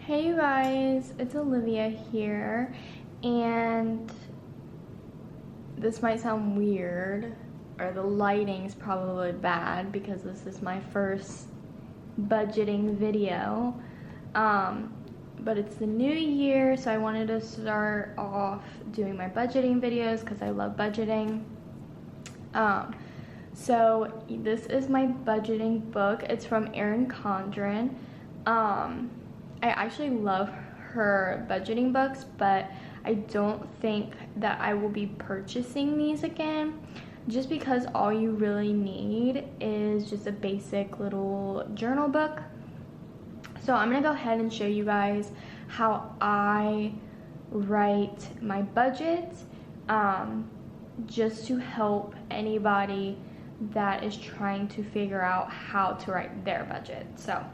Hey you guys, it's Olivia here, and this might sound weird, or the lighting's probably bad because this is my first budgeting video. But it's the new year, so I wanted to start off doing my budgeting videos because I love budgeting. So this is my budgeting book. It's from Erin Condren. I actually love her budgeting books, but I don't think that I will be purchasing these again, just because all you really need is just a basic little journal book. So I'm gonna go ahead and show you guys how I write my budget, just to help anybody that is trying to figure out how to write their budget. So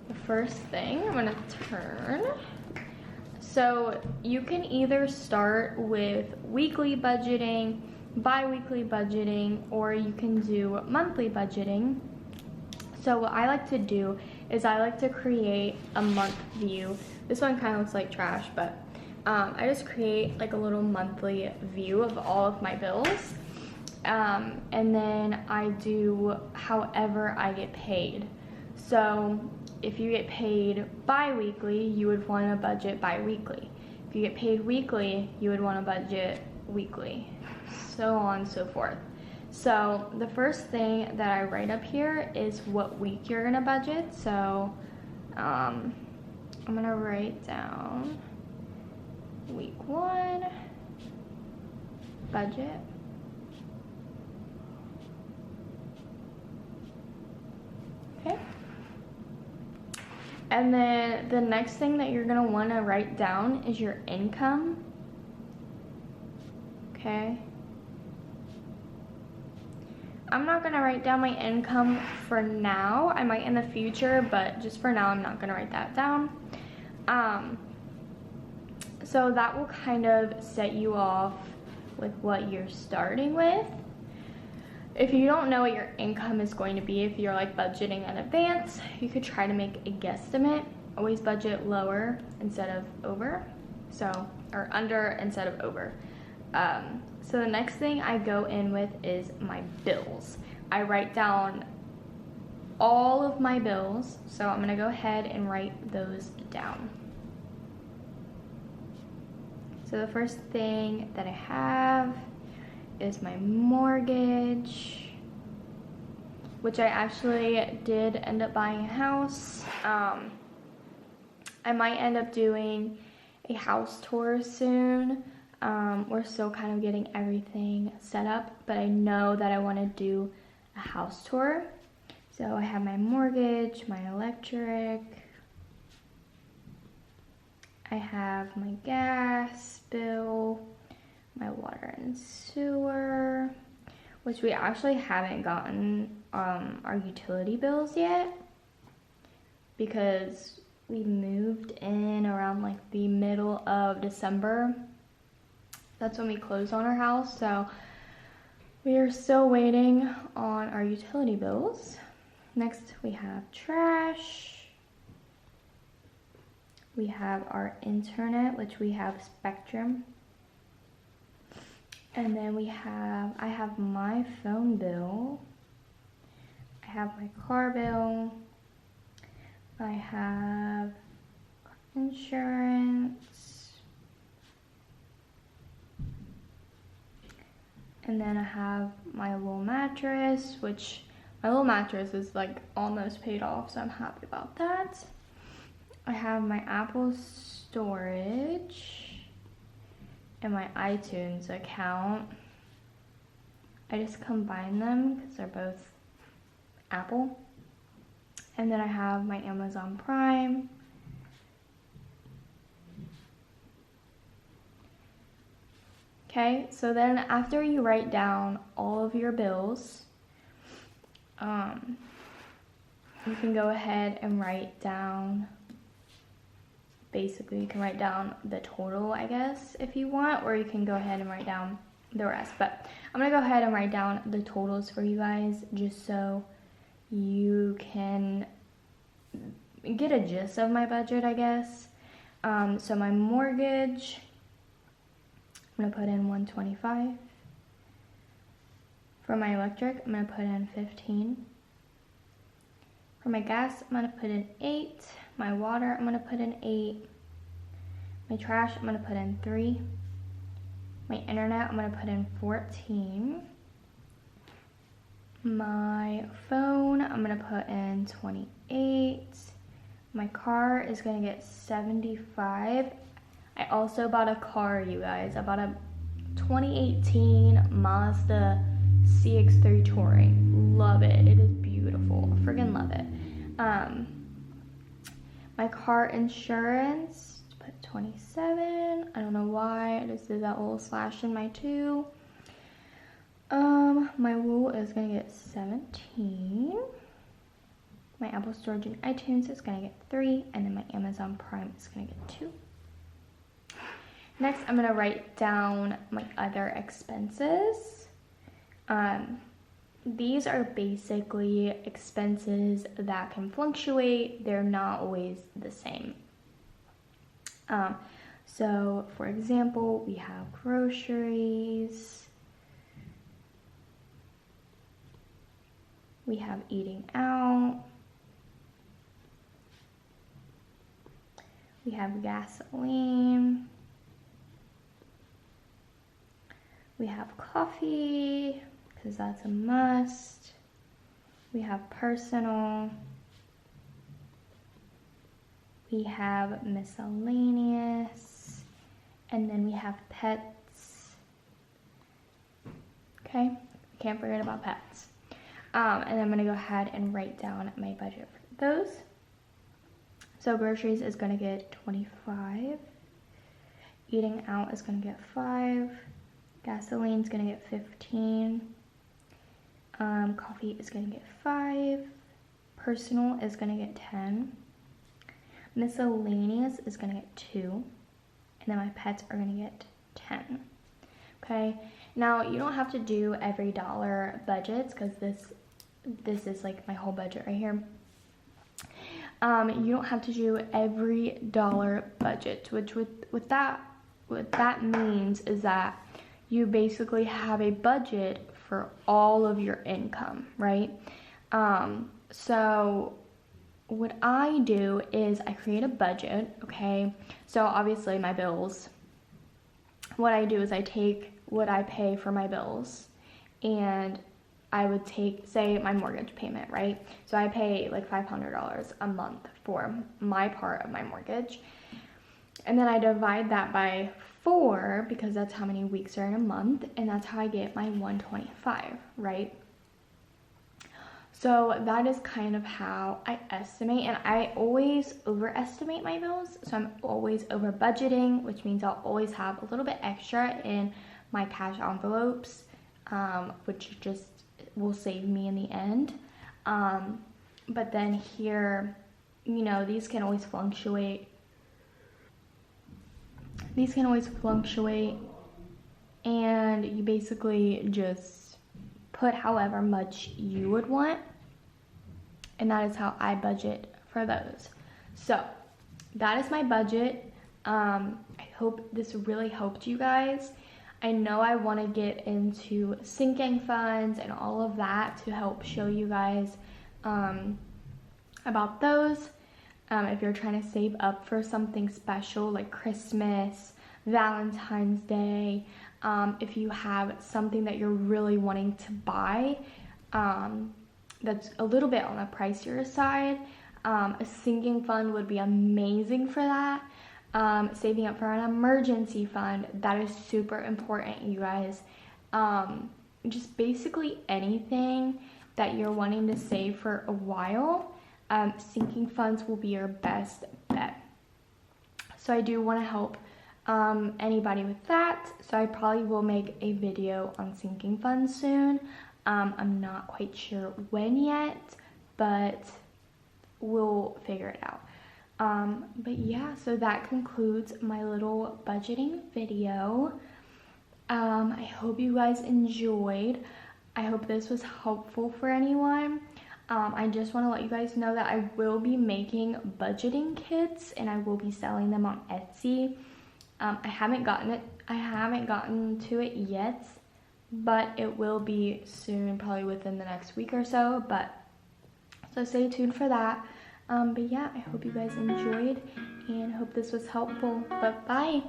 the first thing I'm gonna turn. So you can either start with weekly budgeting, bi-weekly budgeting, or you can do monthly budgeting. So what I like to do is I like to create a month view. This one kind of looks like trash, but I just create like a little monthly view of all of my bills. And then I do however I get paid. So if you get paid bi-weekly, you would want to budget bi-weekly. If you get paid weekly, you would want to budget weekly, so on and so forth. So the first thing that I write up here is what week you're gonna budget. So I'm gonna write down week 1 budget. Okay. And then the next thing that you're gonna wanna write down is your income. Okay. I'm not gonna write down my income for now. I might in the future, but just for now, I'm not gonna write that down. So that will kind of set you off with what you're starting with. If you don't know what your income is going to be, if you're like budgeting in advance, you could try to make a guesstimate. Always budget lower instead of over. Or under instead of over. So the next thing I go in with is my bills. I write down all of my bills. So I'm gonna go ahead and write those down. So the first thing that I have is my mortgage, which I actually did end up buying a house. I might end up doing a house tour soon. We're still kind of getting everything set up, but I know that I want to do a house tour. So I have my mortgage, my electric, I have my gas bill, my water and sewer, which we actually haven't gotten our utility bills yet because we moved in around like the middle of December. That's when we closed on our house, so we are still waiting on our utility bills. Next we have trash. We have our internet, which we have Spectrum. And then I have my phone bill. I have my car bill. I have insurance. And then I have my little mattress, which my little mattress is like almost paid off, so I'm happy about that. I have my Apple storage and my iTunes account. I just combine them because they're both Apple. And then I have my Amazon Prime. Okay, so then after you write down all of your bills, you can go ahead and write down, basically you can write down the total, I guess, if you want, or you can go ahead and write down the rest. But I'm gonna go ahead and write down the totals for you guys just so you can get a gist of my budget, I guess. So my mortgage, I'm gonna put in 125. For my electric, I'm gonna put in 15. For my gas, I'm gonna put in 8. My water, I'm gonna put in 8. My trash, I'm gonna put in 3. My internet, I'm gonna put in 14. My phone, I'm gonna put in 28. My car is gonna get 75. I also bought a car, you guys. I bought a 2018 Mazda CX-3 Touring. Love it. It is beautiful. Friggin' love it. My car insurance, put 27. I don't know why. I just did that little slash in my 2. My wool is gonna get 17. My Apple Storage and iTunes is gonna get 3, and then my Amazon Prime is gonna get 2. Next, I'm gonna write down my other expenses. These are basically expenses that can fluctuate. They're not always the same. So for example, we have groceries, we have eating out, we have gasoline, we have coffee, because that's a must. We have personal. We have miscellaneous. And then we have pets. Okay, can't forget about pets. And I'm gonna go ahead and write down my budget for those. So groceries is gonna get 25. Eating out is gonna get 5. Gasoline's gonna get 15. Coffee is gonna get 5. Personal is gonna get 10. Miscellaneous is gonna get 2. And then my pets are gonna get 10. Okay, now you don't have to do every dollar budgets, because this is like my whole budget right here. You don't have to do every dollar budget, which what that means is that you basically have a budget for all of your income, right? So what I do is I create a budget, okay? So obviously my bills, what I do is I take what I pay for my bills, and I would take, say, my mortgage payment, right? So I pay like $500 a month for my part of my mortgage. And then I divide that by 4, because that's how many weeks are in a month, and that's how I get my 125, right? So that is kind of how I estimate, and I always overestimate my bills, so I'm always over budgeting, which means I'll always have a little bit extra in my cash envelopes, which just will save me in the end. But then here, you know, these can always fluctuate. And you basically just put however much you would want, and that is how I budget for those. So that is my budget. I hope this really helped you guys. I know I want to get into sinking funds and all of that to help show you guys about those. If you're trying to save up for something special like Christmas, Valentine's Day, if you have something that you're really wanting to buy that's a little bit on the pricier side, a sinking fund would be amazing for that. Saving up for an emergency fund, that is super important, you guys. Just basically anything that you're wanting to save for a while, sinking funds will be your best bet. So I do want to help anybody with that, so I probably will make a video on sinking funds soon. I'm not quite sure when yet, but we'll figure it out. But yeah, so that concludes my little budgeting video. I hope you guys enjoyed. I hope this was helpful for anyone. I just want to let you guys know that I will be making budgeting kits and I will be selling them on Etsy. I haven't gotten to it yet, but it will be soon, probably within the next week or so. So stay tuned for that. But yeah, I hope you guys enjoyed and hope this was helpful. But bye.